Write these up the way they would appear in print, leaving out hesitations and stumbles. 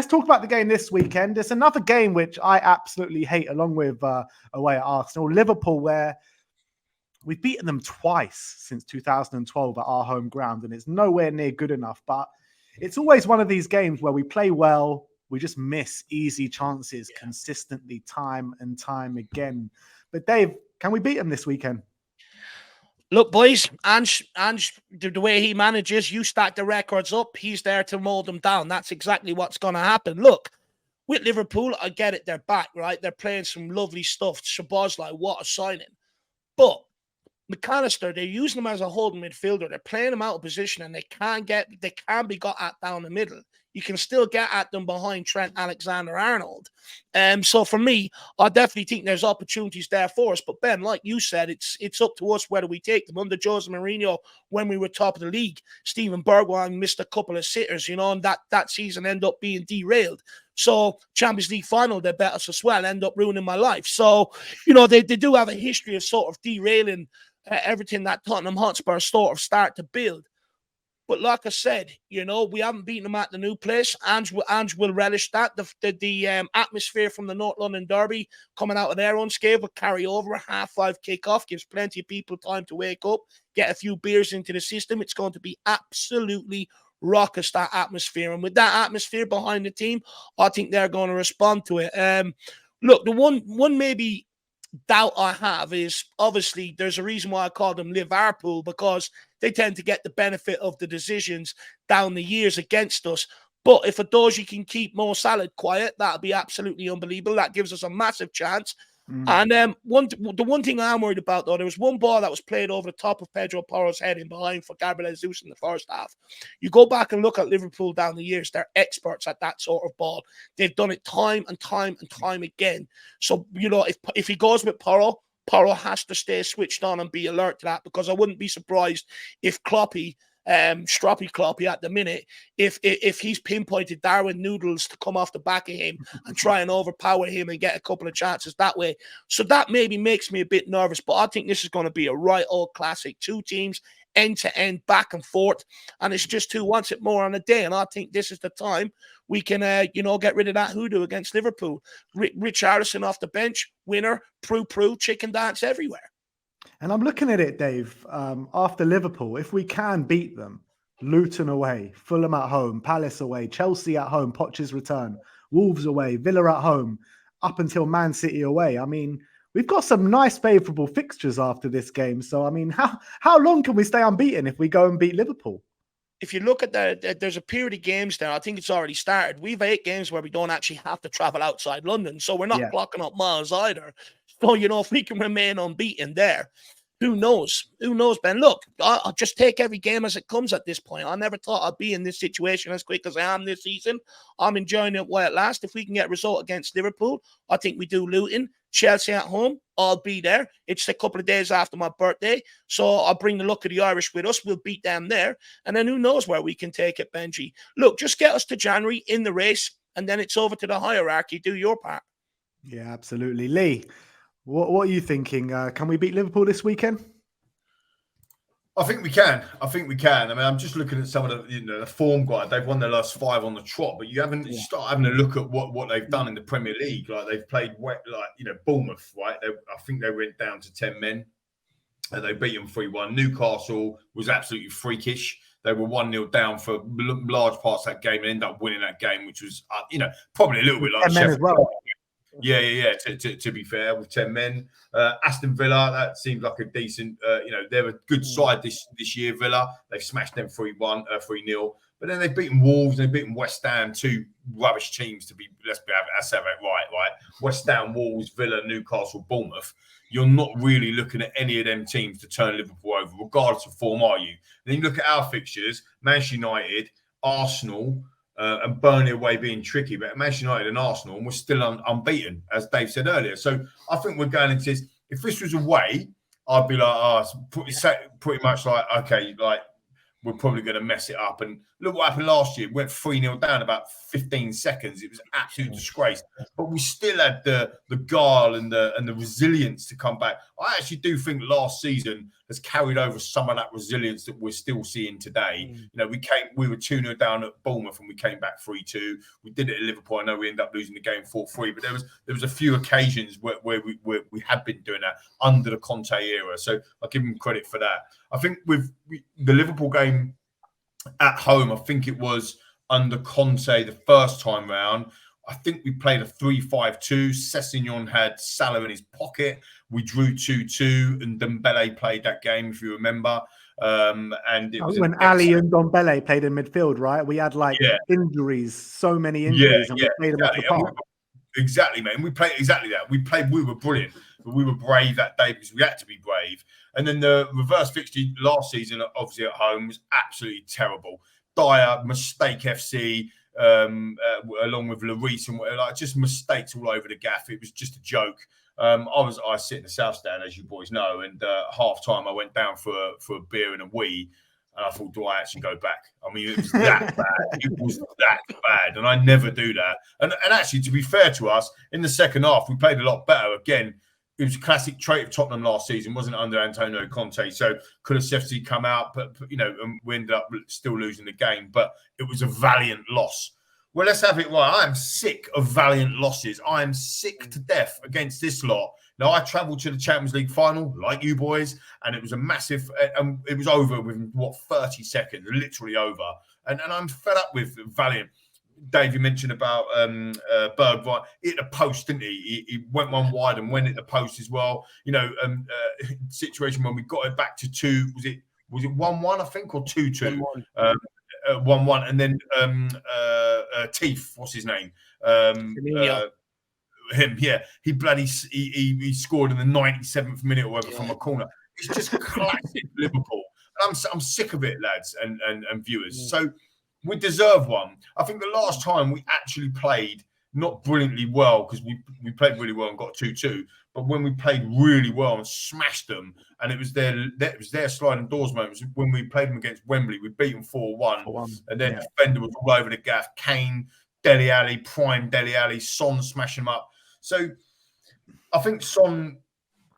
talk about the game this weekend. It's another game which I absolutely hate, along with away at Arsenal. Liverpool, where we've beaten them twice since 2012 at our home ground, and it's nowhere near good enough. But it's always one of these games where we play well, we just miss easy chances consistently, time and time again. But Dave, can we beat them this weekend? Look, boys, Ange, the way he manages, you stack the records up, he's there to mold them down. That's exactly what's going to happen. Look, with Liverpool, I get it, they're back, right? They're playing some lovely stuff. Szoboszlai, what a signing. But McAllister, they're using him as a holding midfielder. They're playing him out of position, and they can be got at down the middle. You can still get at them behind Trent Alexander-Arnold. So for me, I definitely think there's opportunities there for us. But Ben, like you said, it's up to us whether we take them. Under Jose Mourinho, when we were top of the league, Steven Bergwijn missed a couple of sitters, and that season ended up being derailed. So Champions League final, they bet us as well, end up ruining my life. So, they do have a history of sort of derailing everything that Tottenham Hotspur sort of start to build. But like I said, we haven't beaten them at the new place. Ange will relish that. The atmosphere from the North London Derby coming out of their unscathed will carry over. A 5:30 kickoff gives plenty of people time to wake up, get a few beers into the system. It's going to be absolutely raucous, that atmosphere. And with that atmosphere behind the team, I think they're going to respond to it. Look, the one maybe doubt I have is, obviously there's a reason why I call them Liverpool, because they tend to get the benefit of the decisions down the years against us. But if Adoji can keep Mo Salah quiet, that'll be absolutely unbelievable. That gives us a massive chance. And the one thing I'm worried about, though, there was one ball that was played over the top of Pedro Porro's head in behind for Gabriel Jesus in the first half. You go back and look at Liverpool down the years, they're experts at that sort of ball. They've done it time and time and time again. So, if he goes with Porro has to stay switched on and be alert to that, because I wouldn't be surprised if Kloppy, Stroppy Kloppy at the minute, if he's pinpointed Darwin Noodles to come off the back of him and try and overpower him and get a couple of chances that way. So that maybe makes me a bit nervous, but I think this is going to be a right old classic. Two teams, end to end, back and forth, and it's just who wants it more on a day. And I think this is the time we can, get rid of that hoodoo against Liverpool. Richarlison off the bench, winner, prue, chicken dance everywhere. And I'm looking at it, Dave, after Liverpool, if we can beat them, Luton away, Fulham at home, Palace away, Chelsea at home, Poch's return, Wolves away, Villa at home, up until Man City away. I mean, we've got some nice favourable fixtures after this game. So, I mean, how long can we stay unbeaten if we go and beat Liverpool? If you look at there's a period of games there, I think it's already started. We've 8 games where we don't actually have to travel outside London, so we're not clocking up miles either. So, if we can remain unbeaten there, who knows? Who knows, Ben? Look, I'll just take every game as it comes at this point. I never thought I'd be in this situation as quick as I am this season. I'm enjoying it while it lasts. If we can get a result against Liverpool, I think we do Luton. Chelsea at home, I'll be there. It's a couple of days after my birthday, so I'll bring the luck of the Irish with us. We'll beat them there, and then who knows where we can take it, Benji. Look, just get us to January in the race, and then it's over to the hierarchy. Do your part. Yeah, absolutely. Lee, what are you thinking? Can we beat Liverpool this weekend? I think we can. I mean, I'm just looking at some of the form guide. They've won their last 5 on the trot, but you haven't start having a look at what they've done in the Premier League. Like, they've played Bournemouth, right? I think they went down to 10 men, and they beat them 3-1. Newcastle was absolutely freakish. They were 1-0 down for large parts of that game and ended up winning that game, which was probably a little bit like Sheffield. Well. Yeah. To be fair, with 10 men, Aston Villa, that seems like a decent. They're a good side this year. Villa, they've smashed them 3-1, 3-0. But then they've beaten Wolves, they've beaten West Ham, 2 rubbish teams to be. Let's have it right. West Ham, Wolves, Villa, Newcastle, Bournemouth. You're not really looking at any of them teams to turn Liverpool over, regardless of form, are you? And then you look at our fixtures: Manchester United, Arsenal. And Burnley away being tricky, but Manchester United and Arsenal, and we're still unbeaten, as Dave said earlier. So I think we're going into this. If this was away, I'd be like, pretty much like, okay, like we're probably going to mess it up. And Look what happened last year. Went 3-0 down about 15 seconds. It was an absolute disgrace. But we still had the guile and the resilience to come back. I actually do think last season has carried over some of that resilience that we're still seeing today. You know, we were 2-0 down at Bournemouth and we came back 3-2. We did it at Liverpool. I know we ended up losing the game 4-3, but there was a few occasions where we had been doing that under the Conte era. So I'll give him credit for that. I think with the Liverpool game at home, I think it was under Conte the first time round. I think we played a 3-5-2. Sessegnon had Salah in his pocket. We drew 2-2, and Dembele played that game, if you remember. And it was when Ali and Dembele played in midfield, right? We had injuries, so many injuries, and we played them off the park. Exactly, man. We played exactly that. We were brilliant, but we were brave that day because we had to be brave. And then the reverse fixture last season, obviously at home, was absolutely terrible. Dire mistake FC, along with Lloris and whatever, just mistakes all over the gaff. It was just a joke. I sit in the South Stand, as you boys know, and half time I went down for a beer and a wee. And I thought, do I actually go back? I mean, it was that bad. It was that bad. And I never do that. And actually, to be fair to us, in the second half, we played a lot better. Again, it was a classic trait of Tottenham last season, wasn't it, under Antonio Conte? So could have Kulusevski come out, but we ended up still losing the game. But it was a valiant loss. Well, let's have it right. I am sick of valiant losses. I am sick to death against this lot. Now, I travelled to the Champions League final, like you boys, and it was a massive, and it was over within, 30 seconds, literally over. And I'm fed up with valiant. Dave, you mentioned about Bergwijn. Hit the post, didn't he? He went one wide and went at the post as well. Situation when we got it back to 2, was it 1-1, I think, or 2-2? 1-1, and then Teeth, what's his name? Him, yeah. He scored in the 97th minute or whatever from a corner. It's just classic Liverpool. And I'm sick of it, lads and viewers. So we deserve one. I think the last time we actually played not brilliantly well, because we played really well and got 2-2, but when we played really well and smashed them, and it was their sliding doors moments when we played them against Wembley. We beat them 4-1, and then defender was all over the gaff. Kane, Dele Alli, prime Dele Alli, Son smashing them up. So I think Son,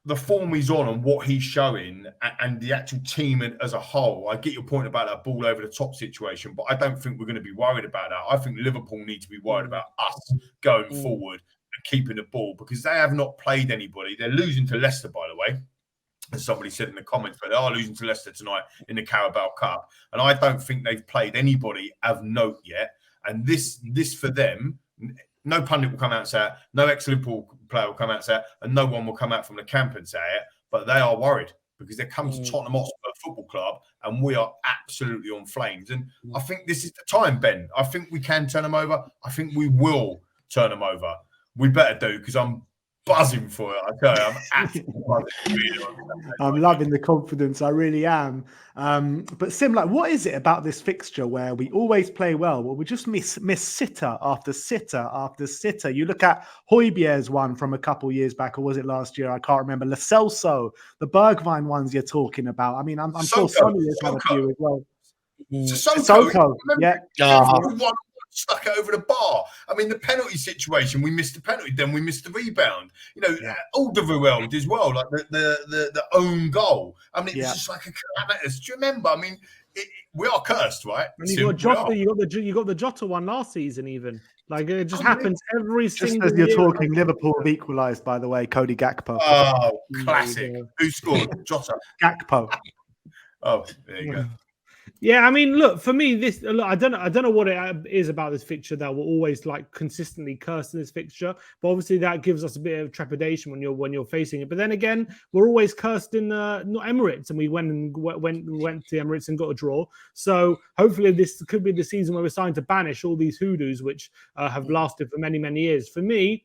the form he's on and what he's showing, and the actual team as a whole, I get your point about that ball over the top situation, but I don't think we're going to be worried about that. I think Liverpool need to be worried about us going forward and keeping the ball, because they have not played anybody. They're losing to Leicester, by the way, as somebody said in the comments, but they are losing to Leicester tonight in the Carabao Cup. And I don't think they've played anybody of note yet. And this for them, no pundit will come out and say it, no ex-Liverpool player will come out and say it, and no one will come out from the camp and say it, but they are worried because they're coming to Tottenham Hotspur Football Club and we are absolutely on flames. And I think this is the time, Ben. I think we can turn them over. I think we will turn them over. We better do, because I'm buzzing for it. I tell you, I'm absolutely buzzing. I'm loving the confidence. I really am. But Sim, what is it about this fixture where we always play well, but we just miss sitter after sitter after sitter? You look at Højbjerg's one from a couple years back, or was it last year? I can't remember. Lo Celso, the Bergwijn ones you're talking about. I mean, I'm sure Sonny has had a few as well. Sissoko, yeah. Everyone stuck it over the bar. I mean, the penalty situation, we missed the penalty, then we missed the rebound. Alderweireld as well, like the own goal. I mean, it's just like a calamitous. Do you remember? I mean, we are cursed, right? And you got Jota, you got the Jota one last season, even. Like, it just happens every single year. Just as you're talking, Liverpool have equalised, by the way, Cody Gakpo. Oh, classic. Who scored? Jota. Gakpo. Oh, there you go. Yeah, I mean, look, for me, I don't know what it is about this fixture that we're always consistently cursing this fixture, but obviously that gives us a bit of trepidation when you're facing it. But then again, we're always cursed in not Emirates, and we went to Emirates and got a draw. So hopefully this could be the season where we're starting to banish all these hoodoos which have lasted for many, many years. For me,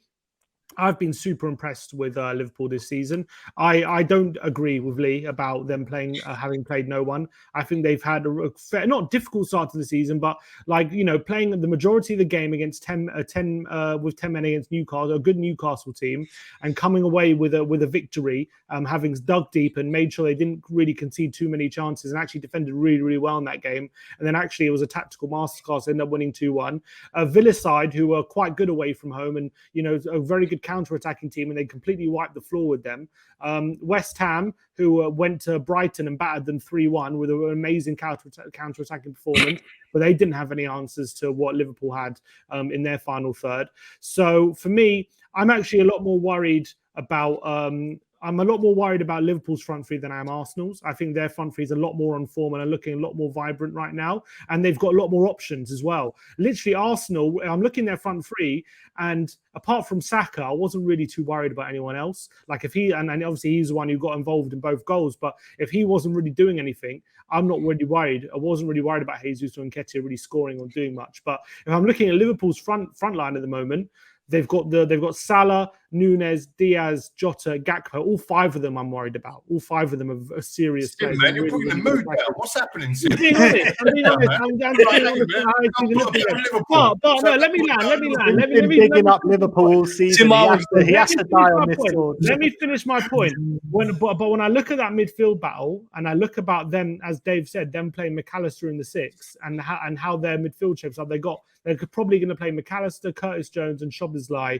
I've been super impressed with Liverpool this season. I don't agree with Lee about them playing, having played no one. I think they've had a fair, not difficult start to the season, but like, you know, playing the majority of the game against 10 with 10 men against Newcastle, a good Newcastle team, and coming away with a victory, having dug deep and made sure they didn't really concede too many chances and actually defended really, really well in that game. And then actually it was a tactical masterclass, ended up winning 2-1. Villa's side, who were quite good away from home and, you know, a very good counter-attacking team, and they completely wiped the floor with them. West Ham, who went to Brighton and battered them 3-1 with an amazing counter-attacking performance, but they didn't have any answers to what Liverpool had in their final third. So for me, I'm actually a lot more worried about Liverpool's front three than I am Arsenal's. I think their front three is a lot more on form and are looking a lot more vibrant right now. And they've got a lot more options as well. Literally, Arsenal, I'm looking at their front three, and apart from Saka, I wasn't really too worried about anyone else. Like if he, and obviously he's the one who got involved in both goals, but if he wasn't really doing anything, I'm not really worried. I wasn't really worried about Jesus or Nketiah really scoring or doing much. But if I'm looking at Liverpool's front line at the moment, they've got Salah, Nunes, Diaz, Jota, Gakpo. All five of them I'm worried about. All five of them are serious players. Man, you're putting the mood down. What's happening? I'm being honest. I'm being honest. But no, let me land. Let me digging up Liverpool season. He has to die on this sword. Let me finish my point. But when I look at that midfield battle and I look about them, as Dave said, them playing McAllister in the six and how their midfield shapes up, they're probably going to play McAllister, Curtis Jones, and Szoboszlai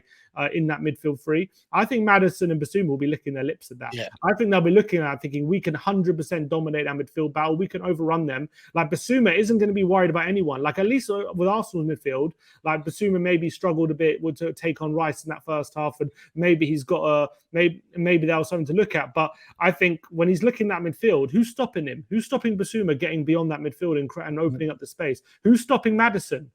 in that midfield three. I think Maddison and Basuma will be licking their lips at that. Yeah. I think they'll be looking at it thinking we can 100% dominate our midfield battle. We can overrun them. Like Basuma isn't going to be worried about anyone. Like at least with Arsenal's midfield, like Basuma maybe struggled a bit to take on Rice in that first half, and maybe he's got maybe that was something to look at. But I think when he's looking at midfield, who's stopping him? Who's stopping Basuma getting beyond that midfield and opening up the space? Who's stopping Maddison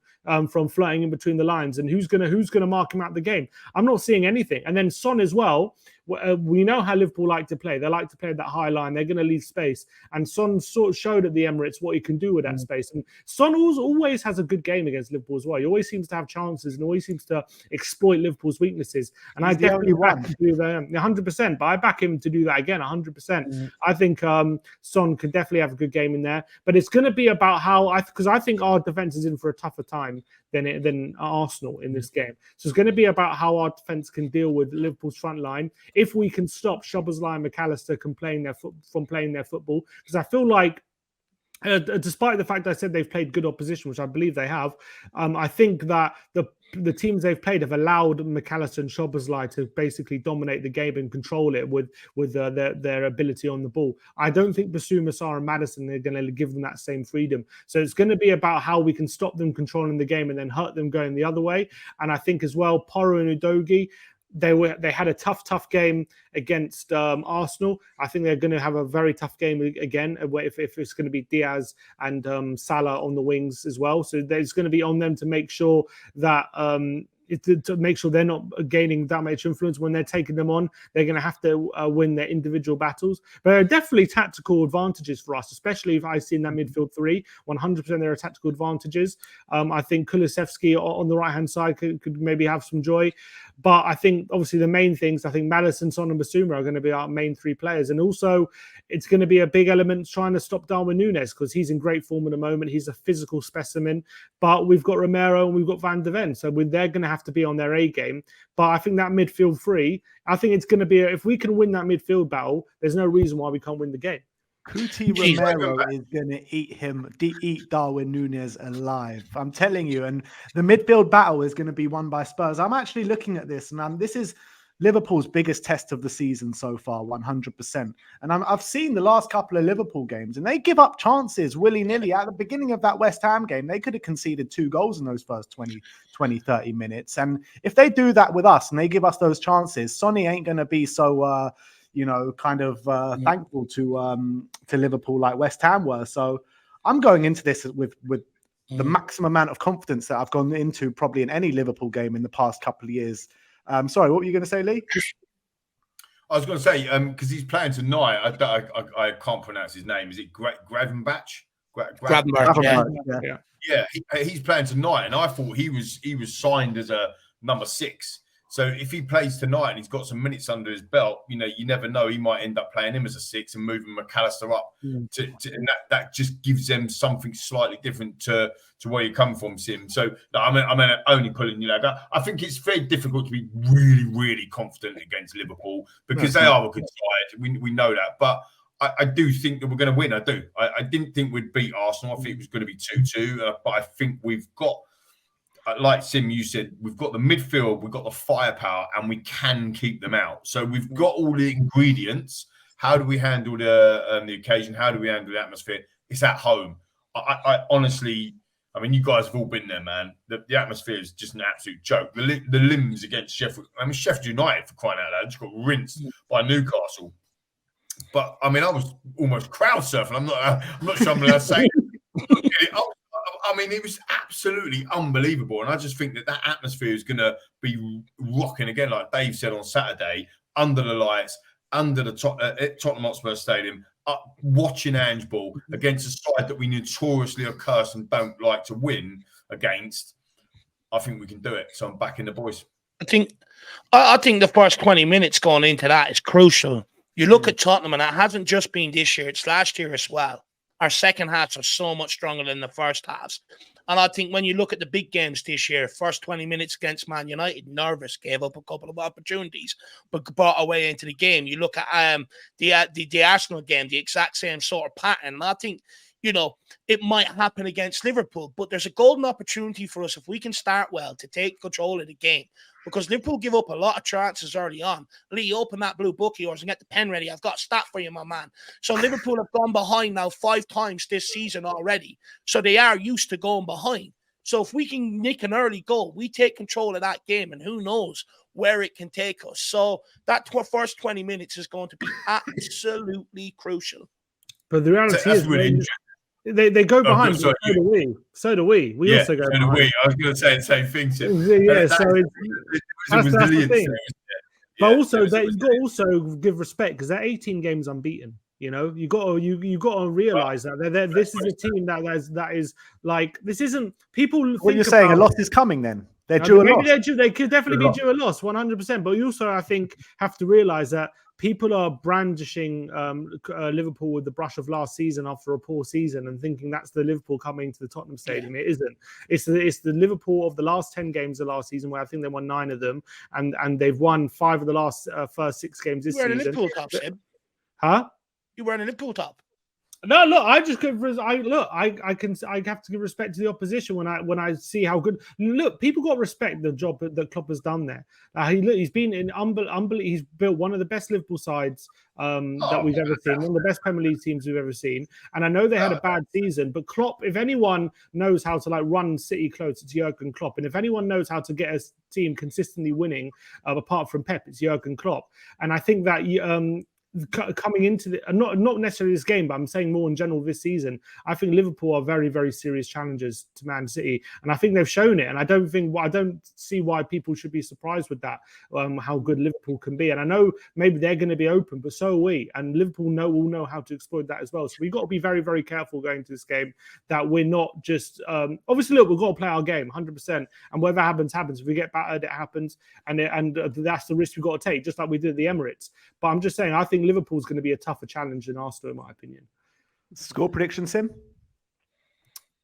from flirting in between the lines? And who's gonna mark him out the game? I'm not seeing anything. And then Son as well. We know how Liverpool like to play. They like to play at that high line. They're going to leave space. And Son sort of showed at the Emirates what he can do with that space. And Son always has a good game against Liverpool as well. He always seems to have chances and always seems to exploit Liverpool's weaknesses. And I definitely back him to do that 100%. But I back him to do that again 100%. I think Son could definitely have a good game in there. But it's going to be about because I think our defense is in for a tougher time than Arsenal in this game. So it's going to be about how our defense can deal with Liverpool's front line. If we can stop Szoboszlai and McAllister from playing their football, because I feel like, despite the fact I said they've played good opposition, which I believe they have, I think that the teams they've played have allowed McAllister and Szoboszlai to basically dominate the game and control it with their ability on the ball. I don't think Basuma, Sarr, and Maddison are going to give them that same freedom. So it's going to be about how we can stop them controlling the game and then hurt them going the other way. And I think as well, Porro and Udogie, they had a tough game against Arsenal. I think they're going to have a very tough game again if it's going to be Diaz and Salah on the wings as well. So it's going to be on them to make sure that to make sure they're not gaining that much influence when they're taking them on. They're going to have to win their individual battles. But there are definitely tactical advantages for us, especially if I see in that midfield three. 100% there are tactical advantages. I think Kulusevski on the right-hand side could maybe have some joy. But I think, obviously, the main things, I think Maddison, Son and Basuma are going to be our main three players. And also, it's going to be a big element trying to stop Darwin Núñez because he's in great form at the moment. He's a physical specimen. But we've got Romero and we've got Van de Ven. So they're going to have to be on their A game. But I think that midfield three, I think it's going to be, if we can win that midfield battle, there's no reason why we can't win the game. Cuti Romero is going to eat Darwin Núñez alive. I'm telling you. And the midfield battle is going to be won by Spurs. I'm actually looking at this, and this is Liverpool's biggest test of the season so far, 100%. And I've seen the last couple of Liverpool games, and they give up chances willy-nilly. At the beginning of that West Ham game, they could have conceded 2 goals in those first 20, 30 minutes. And if they do that with us and they give us those chances, Sonny ain't going to be so... thankful to Liverpool like West Ham were. So I'm going into this with the maximum amount of confidence that I've gone into probably in any Liverpool game in the past couple of years. Sorry, what were you going to say, Lee? I was going to say, because he's playing tonight, I can't pronounce his name. Is it Gravenberch? Gravenberch, yeah. He's playing tonight, and I thought he was signed as a number 6. So if he plays tonight and he's got some minutes under his belt, you never know. He might end up playing him as a 6 and moving McAllister up. And that just gives them something slightly different to where you come from, Sim. So I'm only pulling you like that. I think it's very difficult to be really, really confident against Liverpool because they are a good side. We know that. But I do think that we're going to win. I do. I didn't think we'd beat Arsenal. I think it was going to be 2-2. But I think we've got, like Sim, you said, we've got the midfield, we've got the firepower, and we can keep them out. So we've got all the ingredients. How do we handle the occasion? How do we handle the atmosphere? It's at home. I honestly, I mean, you guys have all been there, man. The atmosphere is just an absolute joke. The limbs against Sheffield. I mean, Sheffield United, for crying out loud, just got rinsed by Newcastle. But I mean, I was almost crowd surfing. I'm not sure I'm allowed to say. I mean, it was absolutely unbelievable. And I just think that atmosphere is going to be rocking again, like Dave said on Saturday, under the lights, under the Tottenham Hotspur Stadium, watching Ange Ball against a side that we notoriously are cursed and don't like to win against. I think we can do it. So I'm backing the boys. I think the first 20 minutes going into that is crucial. You look at Tottenham, and it hasn't just been this year, it's last year as well. Our second halves are so much stronger than the first halves. And I think when you look at the big games this year, first 20 minutes against Man United, nervous, gave up a couple of opportunities, but brought our way into the game. You look at the Arsenal game, the exact same sort of pattern. And I think, it might happen against Liverpool, but there's a golden opportunity for us if we can start well to take control of the game. Because Liverpool give up a lot of chances early on. Lee, open that blue book of yours and get the pen ready. I've got a stat for you, my man. So Liverpool have gone behind now 5 times this season already. So they are used to going behind. So if we can nick an early goal, we take control of that game, and who knows where it can take us. So that first 20 minutes is going to be absolutely crucial. But the reality is, really they go behind. So do we. So do we. We also go behind. I was going to say the same thing. Tim. Yeah. So that's the thing. But also, you've got to also give respect because they're 18 games unbeaten. You got to realize that this is a team that is like, this isn't people. What you're saying, a loss is coming then. They're due a loss. They could definitely be due a loss, 100%. But you also, I think, have to realize that people are brandishing Liverpool with the brush of last season after a poor season and thinking that's the Liverpool coming to the Tottenham Stadium. It isn't. It's the Liverpool of the last 10 games of last season, where I think they won 9 of them, and they've won 5 of the last first 6 games this season. You're wearing a Liverpool top, Sim. Huh? You're wearing a Liverpool top. No, look, I have to give respect to the opposition when I see how good. Look, people got to respect the job that Klopp has done there. He's been in he's built one of the best Liverpool sides that we've ever seen, one of the best Premier League teams we've ever seen. And I know they had a bad season, but Klopp, if anyone knows how to run City close, it's Jurgen Klopp. And if anyone knows how to get a team consistently winning, apart from Pep, it's Jurgen Klopp. And I think that coming into not necessarily this game, but I'm saying more in general this season, I think Liverpool are very, very serious challengers to Man City, and I think they've shown it. And I don't see why people should be surprised with that, how good Liverpool can be. And I know maybe they're going to be open, but so are we. And Liverpool will know how to exploit that as well. So we've got to be very, very careful going to this game that we're not just obviously look, we've got to play our game 100%, and whatever happens. If we get battered, it happens, and that's the risk we've got to take, just like we did at the Emirates. But I'm just saying, I think Liverpool's going to be a tougher challenge than Arsenal, in my opinion. Score prediction, Sim?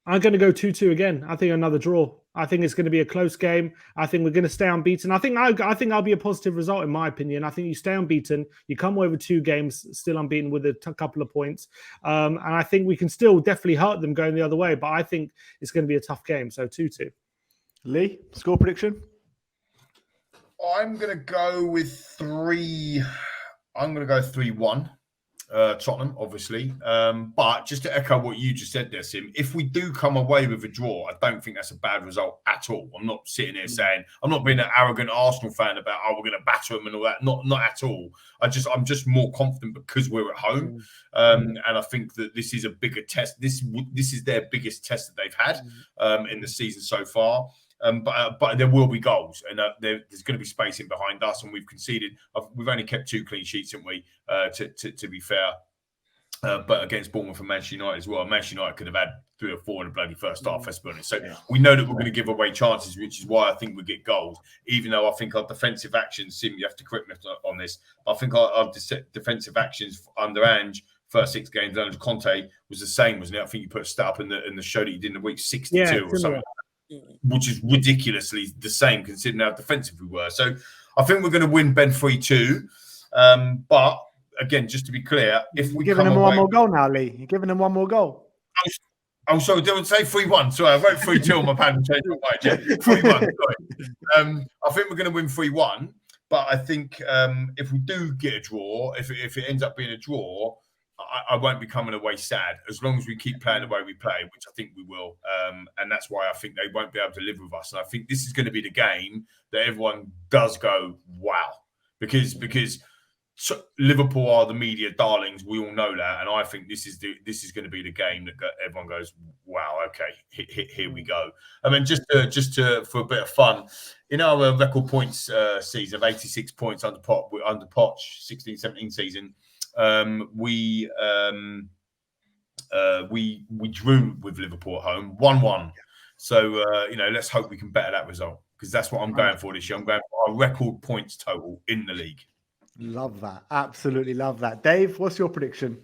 I'm going to go 2-2 again. I think another draw. I think it's going to be a close game. I think we're going to stay unbeaten. I think I'll be a positive result, in my opinion. I think you stay unbeaten. You come away with 2 games, still unbeaten with a couple of points. And I think we can still definitely hurt them going the other way. But I think it's going to be a tough game. So 2-2. Lee, score prediction? I'm going to go with 3. I'm going to go 3-1, Tottenham, obviously. But just to echo what you just said there, Sim, if we do come away with a draw, I don't think that's a bad result at all. I'm not sitting here saying, I'm not being an arrogant Arsenal fan about, we're going to batter them and all that. Not at all. I'm just more confident because we're at home. And I think that this is a bigger test. This is their biggest test that they've had in the season so far. But there will be goals, and there's going to be space in behind us, and we've conceded. We've only kept 2 clean sheets, haven't we? To be fair, but against Bournemouth and Manchester United as well. Manchester United could have had 3 or 4 in the bloody first half, let's be honest. So we know that we're going to give away chances, which is why I think we get goals, even though I think our defensive actions, Sim, you have to correct me on this, but I think our defensive actions under Ange, first 6 games under Conte, was the same, wasn't it? I think you put a stat up in the show that you did in the week 62 or something, which is ridiculously the same considering how defensive we were. So I think we're going to win, Ben, 3-2. But again, just to be clear, if we giving them one more goal now, Lee. You're giving them one more goal. Oh, sorry, did I say 3-1? Sorry, I wrote 3-2 on my pad and changed my mind. Yeah, 3-1. Sorry. I think we're going to win 3-1. But I think if we do get a draw, if it ends up being a draw, I won't be coming away sad as long as we keep playing the way we play, which I think we will. And that's why I think they won't be able to live with us. And I think this is going to be the game that everyone does go, wow. Because Liverpool are the media darlings. We all know that. And I think this is going to be the game that everyone goes, wow, okay, here we go. I mean, just for a bit of fun, in our record points season of 86 points under Poch 16-17 season, we drew with Liverpool at home 1-1. So let's hope we can better that result, because that's what I'm going for this year. I'm going for our record points total in the league. Love that. Absolutely love that. Dave, what's your prediction?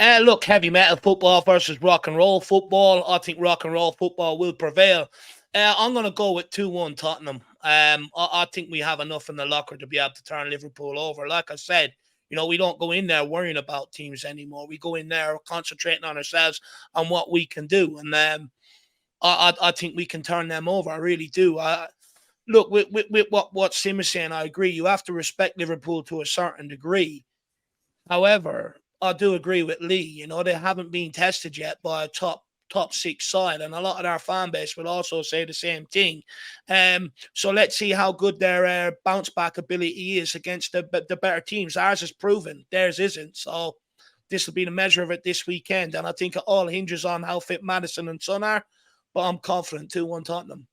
Look, heavy metal football versus rock and roll football. I think rock and roll football will prevail. I'm going to go with 2-1 Tottenham. I think we have enough in the locker to be able to turn Liverpool over. Like I said, we don't go in there worrying about teams anymore. We go in there concentrating on ourselves and what we can do. And I think we can turn them over. I really do. Look, with what Sim is saying, I agree. You have to respect Liverpool to a certain degree. However, I do agree with Lee. They haven't been tested yet by a top 6 side, and a lot of our fan base will also say the same thing. So let's see how good their bounce back ability is against the better teams. Ours is proven, theirs isn't. So this will be the measure of it this weekend, and I think it all hinges on how fit Maddison and Son are. But I'm confident 2-1 Tottenham.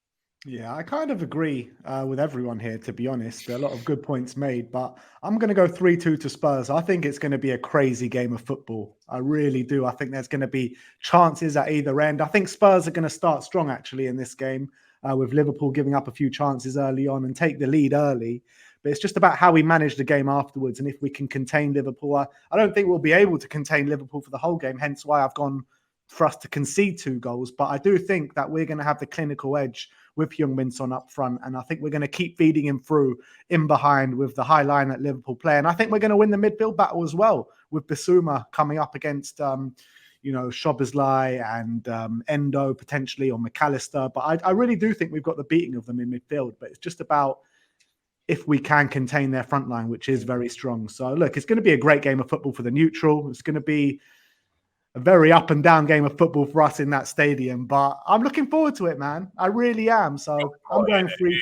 Yeah, I kind of agree with everyone here, to be honest. There are a lot of good points made, but I'm going to go 3-2 to Spurs. I think it's going to be a crazy game of football. I really do. I think there's going to be chances at either end. I think Spurs are going to start strong, actually, in this game, with Liverpool giving up a few chances early on and take the lead early. But it's just about how we manage the game afterwards. And if we can contain Liverpool, I don't think we'll be able to contain Liverpool for the whole game, hence why I've gone for us to concede 2 goals. But I do think that we're going to have the clinical edge with Heung-min Son up front. And I think we're going to keep feeding him through in behind with the high line that Liverpool play. And I think we're going to win the midfield battle as well, with Bissouma coming up against, Szoboszlai and Endo potentially, or McAllister. But I really do think we've got the beating of them in midfield. But it's just about if we can contain their front line, which is very strong. So look, it's going to be a great game of football for the neutral. It's going to be a very up and down game of football for us in that stadium, but I'm looking forward to it, man. I really am. So I'm going 3-2. I'm looking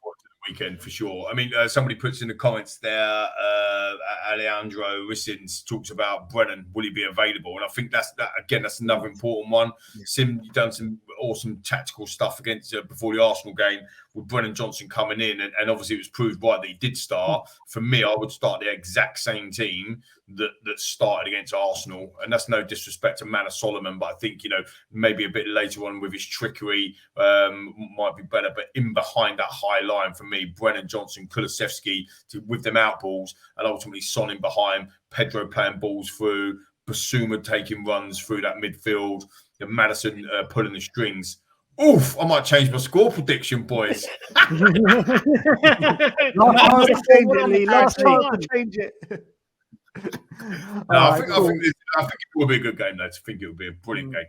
forward to the weekend for sure. I mean, somebody puts in the comments there, Alejandro Rissins talks about Brennan. Will he be available? And I think that's another important one. Yeah. Sim, you've done some awesome tactical stuff against before the Arsenal game with Brennan Johnson coming in, and obviously it was proved right that he did start. For me, I would start the exact same team that started against Arsenal, and that's no disrespect to Manor Solomon, but I think maybe a bit later on with his trickery might be better. But in behind that high line for me, Brennan Johnson, Kulusevski with them out balls, and ultimately Son in behind, Pedro playing balls through, Bissouma taking runs through that midfield, and Maddison pulling the strings. Oof, I might change my score prediction, boys. Last chance to change it. I think it will be a good game, though. I think it will be a brilliant game.